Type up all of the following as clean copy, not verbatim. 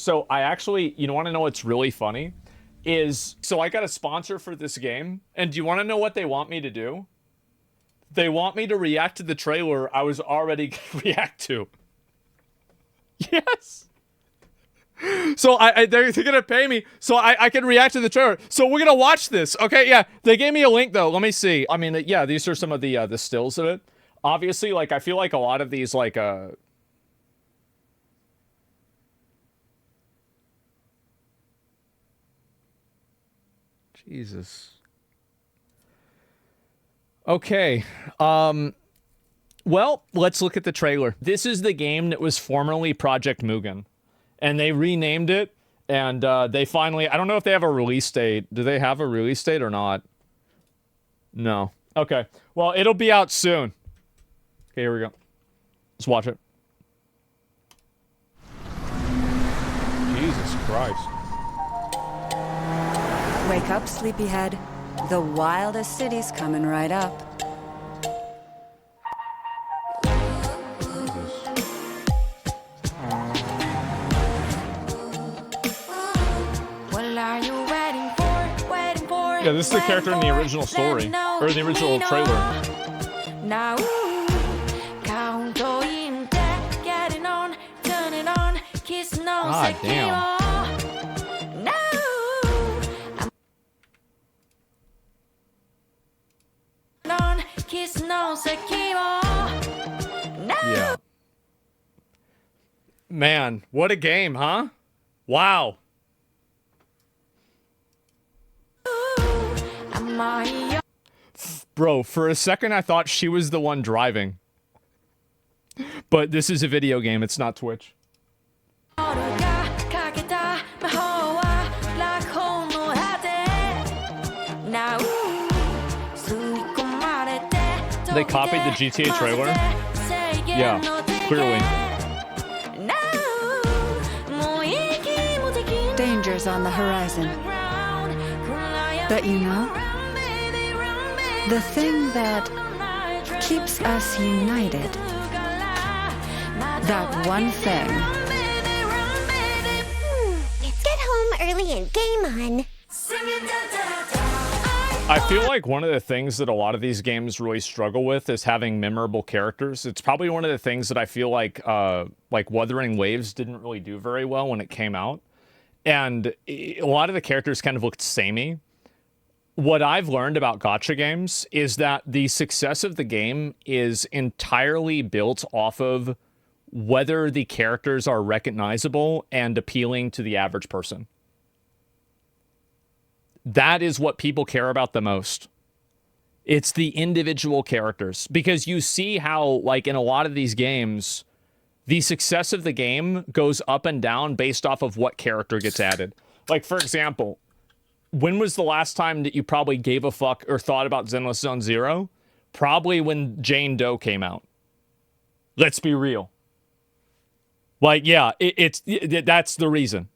So I actually, you want to know what's really funny? So I got a sponsor for this game, and do you want to know what they want me to do? They want me to react to the trailer I was already gonna react to. Yes. So they're gonna pay me so I can react to the trailer. So we're gonna watch this. Okay, yeah. They gave me a link though. Let me see. I mean, yeah, these are some of the stills of it. Obviously, like I feel like a lot of these like Jesus. Okay. Well, let's look at the trailer. This is the game that was formerly Project Mugen. And they renamed it. And they finally... I don't know if they have a release date. Do they have a release date or not? No. Okay. Well, it'll be out soon. Okay, here we go. Let's watch it. Jesus Christ. Wake up, sleepyhead. The wildest city's coming right up. What are you waiting for? Waiting for? Yeah, this is the character in the original story. Or the original trailer. Now, countdown, getting on, turning on, kissing on, God damn. Yeah. Man, what a game, huh? Wow. Bro, for a second I thought she was the one driving. But this is a video game, it's not Twitch. They copied the GTA trailer? Yeah, clearly. Dangers on the horizon. But you know, the thing that keeps us united, that one thing. Let's get home early and game on. I feel like one of the things that a lot of these games really struggle with is having memorable characters. It's probably one of the things that I feel like Wuthering Waves didn't really do very well when it came out. And a lot of the characters kind of looked samey. What I've learned about gacha games is that the success of the game is entirely built off of whether the characters are recognizable and appealing to the average person. That is what people care about the most. It's the individual characters. Because you see how, like, in a lot of these games, the success of the game goes up and down based off of what character gets added. Like, for example, when was the last time that you probably gave a fuck or thought about Zenless Zone Zero? Probably when Jane Doe came out. Let's be real. Like, yeah, that's the reason.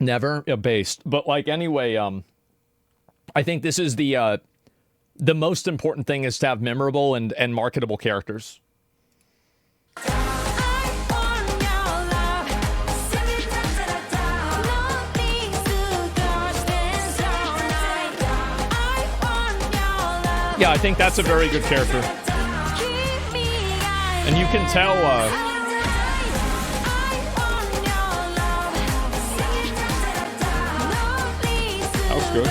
Never based. But, like, anyway, I think this is the most important thing is to have memorable and marketable characters. Yeah, I think that's a very good character. And you can tell, that was good.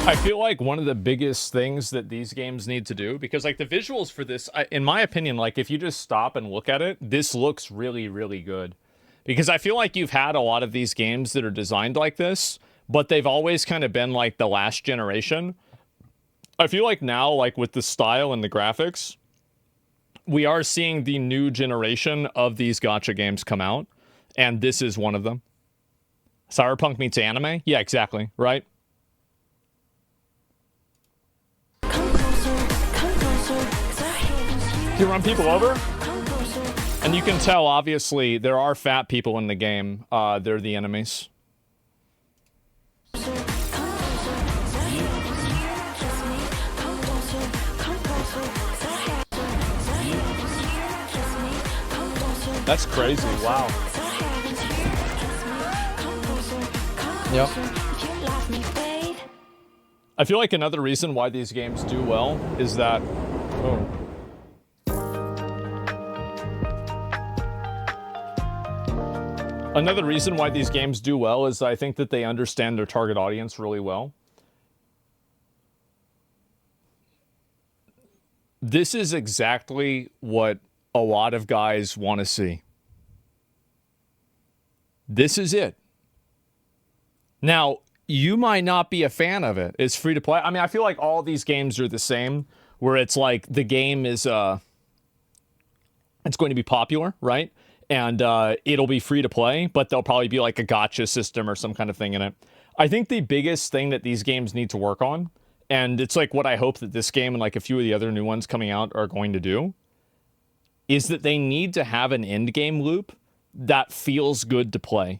I feel like one of the biggest things that these games need to do, because like the visuals for this, in my opinion, like if you just stop and look at it, this looks really, really good. Because I feel like you've had a lot of these games that are designed like this, but they've always kind of been like the last generation. I feel like now, like with the style and the graphics, we are seeing the new generation of these gacha games come out, and this is one of them. Cyberpunk meets anime? Yeah, exactly, right? Come closer, Do you run people over? come closer, And you can tell, obviously, there are fat people in the game. They're the enemies. That's crazy. Wow. Yep. I feel like another reason why these games do well is that... Oh. Another reason why these games do well is I think that they understand their target audience really well. This is exactly what a lot of guys want to see. This is it. Now, you might not be a fan of it. It's free to play. I mean, I feel like all these games are the same, where it's like the game is, it's going to be popular, right? And it'll be free to play, but there'll probably be like a gotcha system or some kind of thing in it. I think the biggest thing that these games need to work on, and it's like what I hope that this game and like a few of the other new ones coming out are going to do, is that they need to have an end game loop that feels good to play.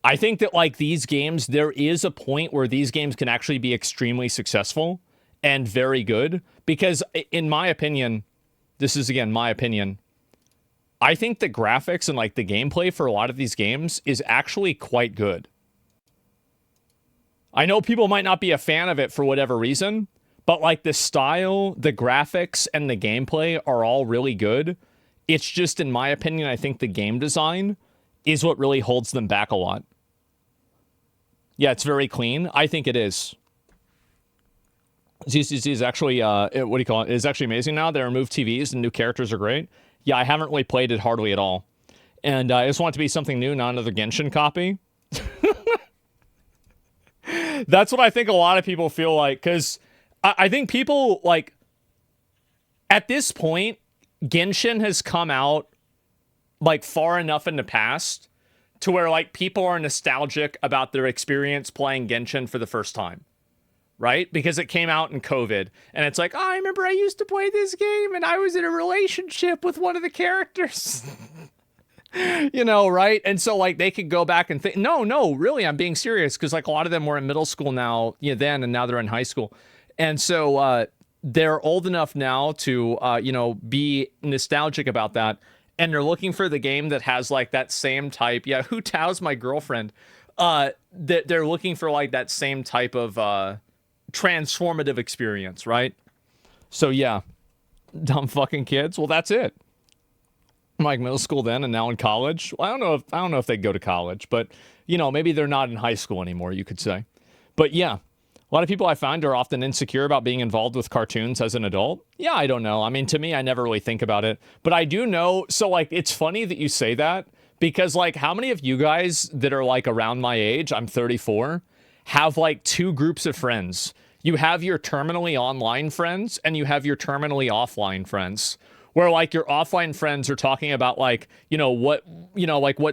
I think that like these games, there is a point where these games can actually be extremely successful and very good, because in my opinion, this is again my opinion, I think the graphics and like the gameplay for a lot of these games is actually quite good. I know people might not be a fan of it for whatever reason, but like the style, the graphics, and the gameplay are all really good. It's just, in my opinion, I think the game design is what really holds them back a lot. Yeah, it's very clean. I think it is. ZCC is actually, what do you call it? It's actually amazing now. They removed TVs and new characters are great. Yeah, I haven't really played it hardly at all. And I just want it to be something new, not another Genshin copy. That's what I think a lot of people feel like, because I think people, like, at this point, Genshin has come out, like, far enough in the past to where, like, people are nostalgic about their experience playing Genshin for the first time, right? Because it came out in COVID, and it's like, oh, I remember I used to play this game, and I was in a relationship with one of the characters. You know, right? And so, like, they could go back and think, no, really, I'm being serious, because, like, a lot of them were in middle school now, you know, then, and now they're in high school. And so they're old enough now to, you know, be nostalgic about that. And they're looking for the game that has, like, that same type. Yeah, Hu Tao's my girlfriend. They're looking for, like, that same type of transformative experience, right? So, yeah. Dumb fucking kids. Well, that's it. I'm like middle school then and now in college. Well, I don't know if they go to college, but, you know, maybe they're not in high school anymore, you could say. But, yeah. A lot of people I find are often insecure about being involved with cartoons as an adult. Yeah, I don't know. I mean, to me, I never really think about it. But I do know. So, like, it's funny that you say that, because, like, how many of you guys that are, like, around my age, I'm 34, have, like, two groups of friends? You have your terminally online friends and you have your terminally offline friends. Where, like, your offline friends are talking about, like, you know, what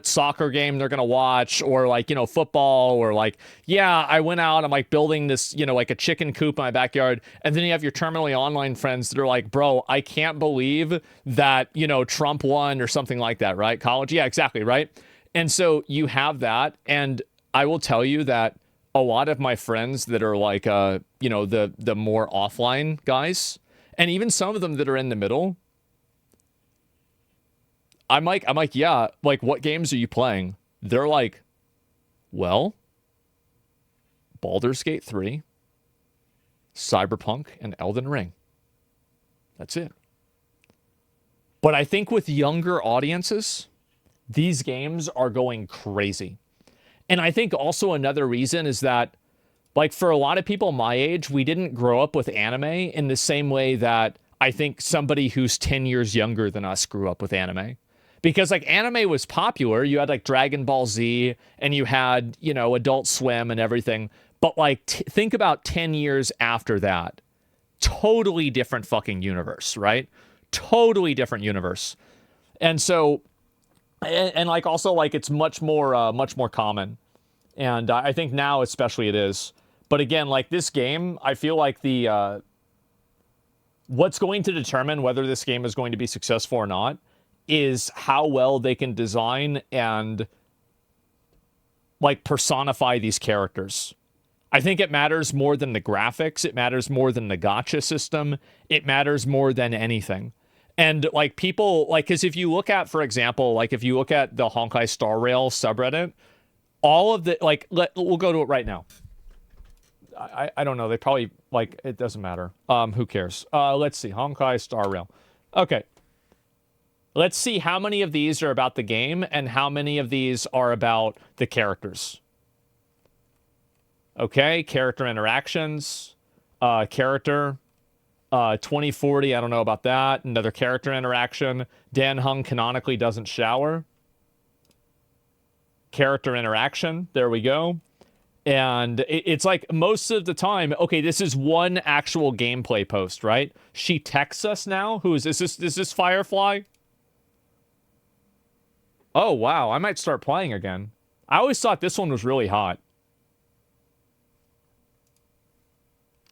soccer game they're going to watch, or, like, you know, football, or, like, yeah, I went out, I'm, like, building this, you know, like, a chicken coop in my backyard. And then you have your terminally online friends that are like, bro, I can't believe that, you know, Trump won, or something like that, right? College. Yeah, exactly, right? And so you have that. And I will tell you that a lot of my friends that are, like, you know, the more offline guys, and even some of them that are in the middle, I'm like, yeah, like, what games are you playing? They're like, well, Baldur's Gate 3, Cyberpunk, and Elden Ring. That's it. But I think with younger audiences, these games are going crazy. And I think also another reason is that, like, for a lot of people my age, we didn't grow up with anime in the same way that I think somebody who's 10 years younger than us grew up with anime. Because, like, anime was popular. You had, like, Dragon Ball Z, and you had, you know, Adult Swim and everything. But, like, think about 10 years after that. Totally different fucking universe, right? Totally different universe. And so, and like, also, like, it's much more common. And I think now especially it is. But again, like, this game, I feel like the, what's going to determine whether this game is going to be successful or not is how well they can design and like personify these characters. I think it matters more than the graphics. It matters more than the gacha system. It matters more than anything. And like people, like, because if you look at, for example, like if you look at the Honkai Star Rail subreddit, all of the, like, we'll go to it right now. I don't know. They probably, like, it doesn't matter. Who cares? Let's see. Honkai Star Rail. Okay. Let's see how many of these are about the game and how many of these are about the characters. Okay, character interactions. Character. 2040, I don't know about that. Another character interaction. Dan Hung canonically doesn't shower. Character interaction. There we go. And it's like most of the time, okay, this is one actual gameplay post, right? She texts us now. Is this Firefly? Oh, wow. I might start playing again. I always thought this one was really hot.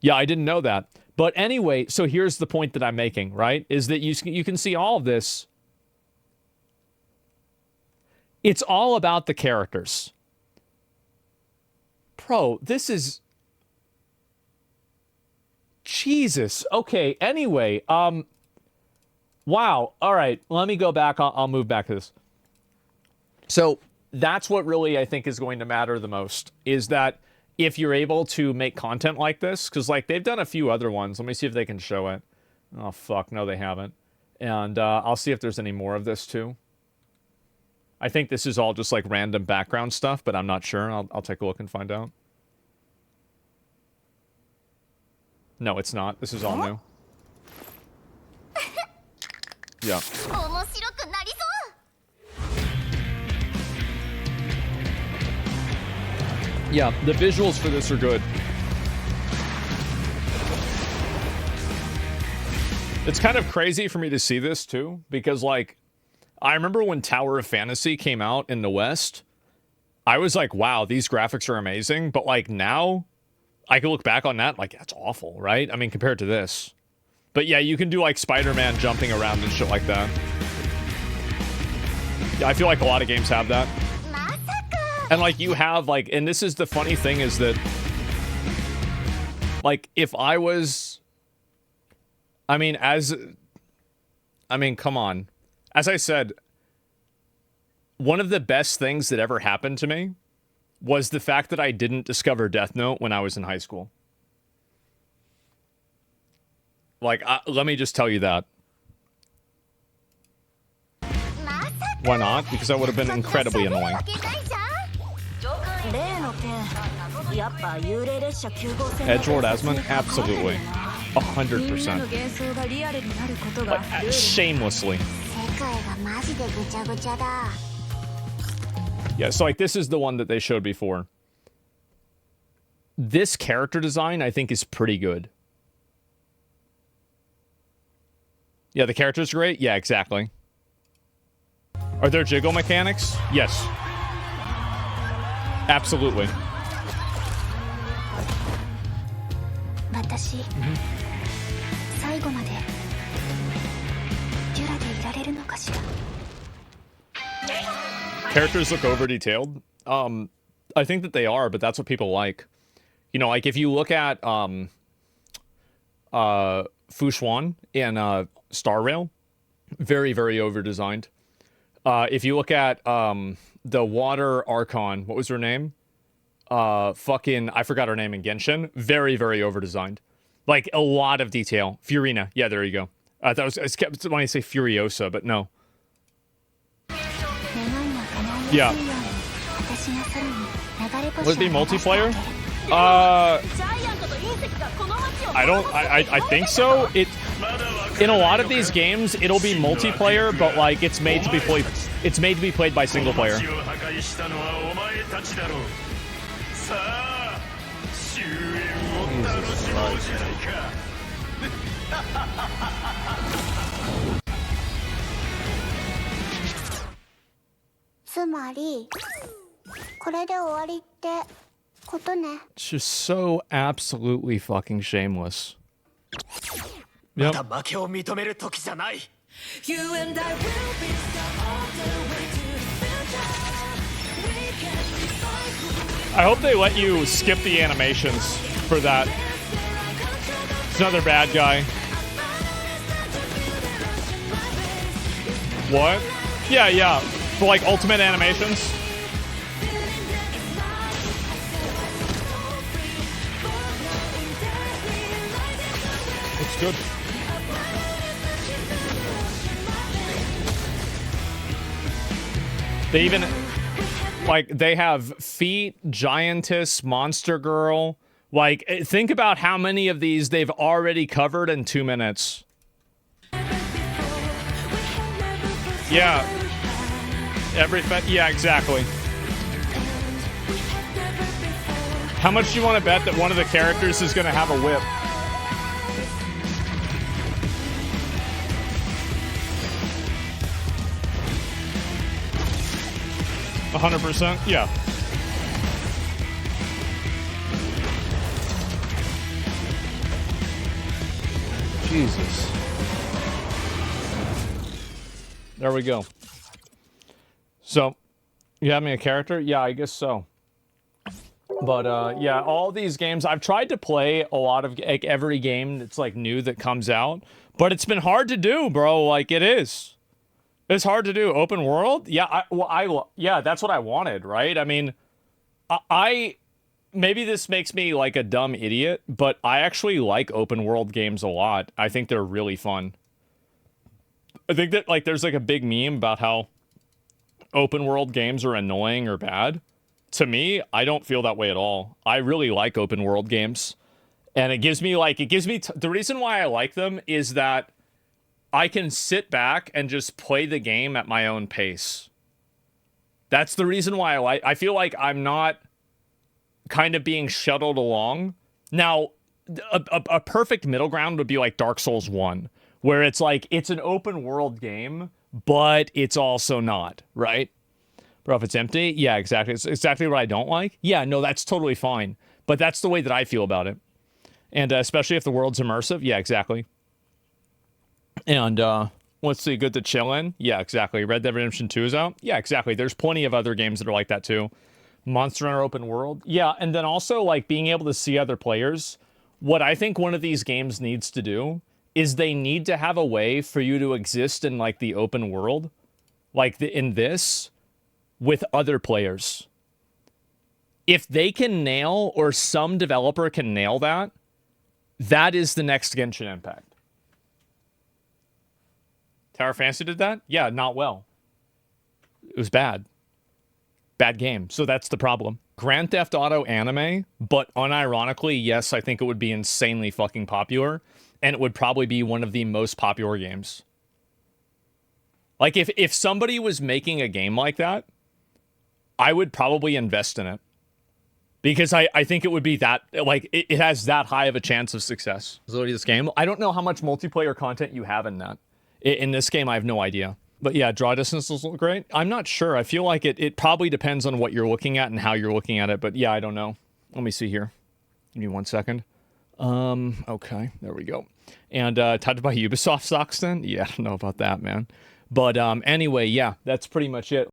Yeah, I didn't know that. But anyway, so here's the point that I'm making, right? Is that you can see all of this. It's all about the characters. Bro, this is... Jesus. Okay, anyway. Wow. All right, let me go back. I'll move back to this. So that's what really I think is going to matter the most, is that if you're able to make content like this, because like they've done a few other ones. Let me see if they can show it. Oh, fuck. No, they haven't. And I'll see if there's any more of this too. I think this is all just like random background stuff, but I'm not sure. I'll take a look and find out. No, it's not. This is all new. Yeah. Yeah, the visuals for this are good. It's kind of crazy for me to see this too, because like, I remember when Tower of Fantasy came out in the West, I was like, wow, these graphics are amazing. But like now, I can look back on that, like, that's awful, right? I mean, compared to this. But yeah, you can do like Spider-Man jumping around and shit like that. Yeah, I feel like a lot of games have that. And like you have like, and this is the funny thing is that like if I was, I mean, come on. As I said, one of the best things that ever happened to me was the fact that I didn't discover Death Note when I was in high school. Like, let me just tell you that. Why not? Because that would have been incredibly annoying. Edgelord Asmon? Absolutely. 100%. Like, shamelessly. Yeah, so like this is the one that they showed before. This character design, I think, is pretty good. Yeah, the character's great? Yeah, exactly. Are there jiggle mechanics? Yes. Absolutely. Characters look over detailed. I think that they are, but that's what people like. You know, like if you look at Fushuan in Star Rail, very, very over designed. If you look at the Water Archon, what was her name? I forgot her name in Genshin. Very, very over designed. Like a lot of detail. Furina, yeah, there you go. That was I kept wanting to say Furiosa, but no. Yeah. Would it be multiplayer? I think so. In a lot of these games, it'll be multiplayer, but like it's made to be played. It's made to be played by single player. Jesus Christ. It's just so absolutely fucking shameless. Yep. You and I will be stuck all the way to the future. We can decide who I hope they let you skip the animations for that. It's another bad guy. What? Yeah. For like ultimate animations. Looks good. They even, like, they have Feet, Giantess, Monster Girl. Like, think about how many of these they've already covered in 2 minutes. Yeah. Yeah, exactly. How much do you want to bet that one of the characters is going to have a whip? %? Yeah. Jesus. There we go. So, you have me a character? Yeah, I guess so. But, yeah, all these games, I've tried to play a lot of, like, every game that's, like, new that comes out, but it's been hard to do, bro. Like, it is. It's hard to do. Open world? Yeah, yeah, that's what I wanted, right? I mean, I maybe this makes me like a dumb idiot, but I actually like open world games a lot. I think they're really fun. I think that, like, there's like a big meme about how open world games are annoying or bad. To me, I don't feel that way at all. I really like open world games. And it gives me the reason why I like them is that I can sit back and just play the game at my own pace. That's the reason why I feel like I'm not kind of being shuttled along. Now, a perfect middle ground would be like Dark Souls 1, where it's like, it's an open world game, but it's also not, right? Bro, if it's empty, yeah, exactly. It's exactly what I don't like. Yeah, no, that's totally fine. But that's the way that I feel about it. And especially if the world's immersive, yeah, exactly. And let's see, good to chill in. Yeah, exactly. Red Dead Redemption 2 is out. Yeah, exactly. There's plenty of other games that are like that too. Monster Hunter Open World. Yeah, and then also like being able to see other players. What I think one of these games needs to do is they need to have a way for you to exist in like the open world, like in this, with other players. If they can nail, or some developer can nail that, that is the next Genshin Impact. Tower Fantasy did that? Yeah, not well. It was bad. Bad game. So that's the problem. Grand Theft Auto anime, but unironically, yes, I think it would be insanely fucking popular, and it would probably be one of the most popular games. Like, if somebody was making a game like that, I would probably invest in it. Because I think it would be that, like, it has that high of a chance of success. So this game, I don't know how much multiplayer content you have in that. In this game, I have no idea. But yeah, draw distances look great. I'm not sure. I feel like it probably depends on what you're looking at and how you're looking at it. But yeah, I don't know. Let me see here. Give me 1 second. Okay, there we go. And touched by Ubisoft Stockton? Yeah, I don't know about that, man. But anyway, yeah, that's pretty much it.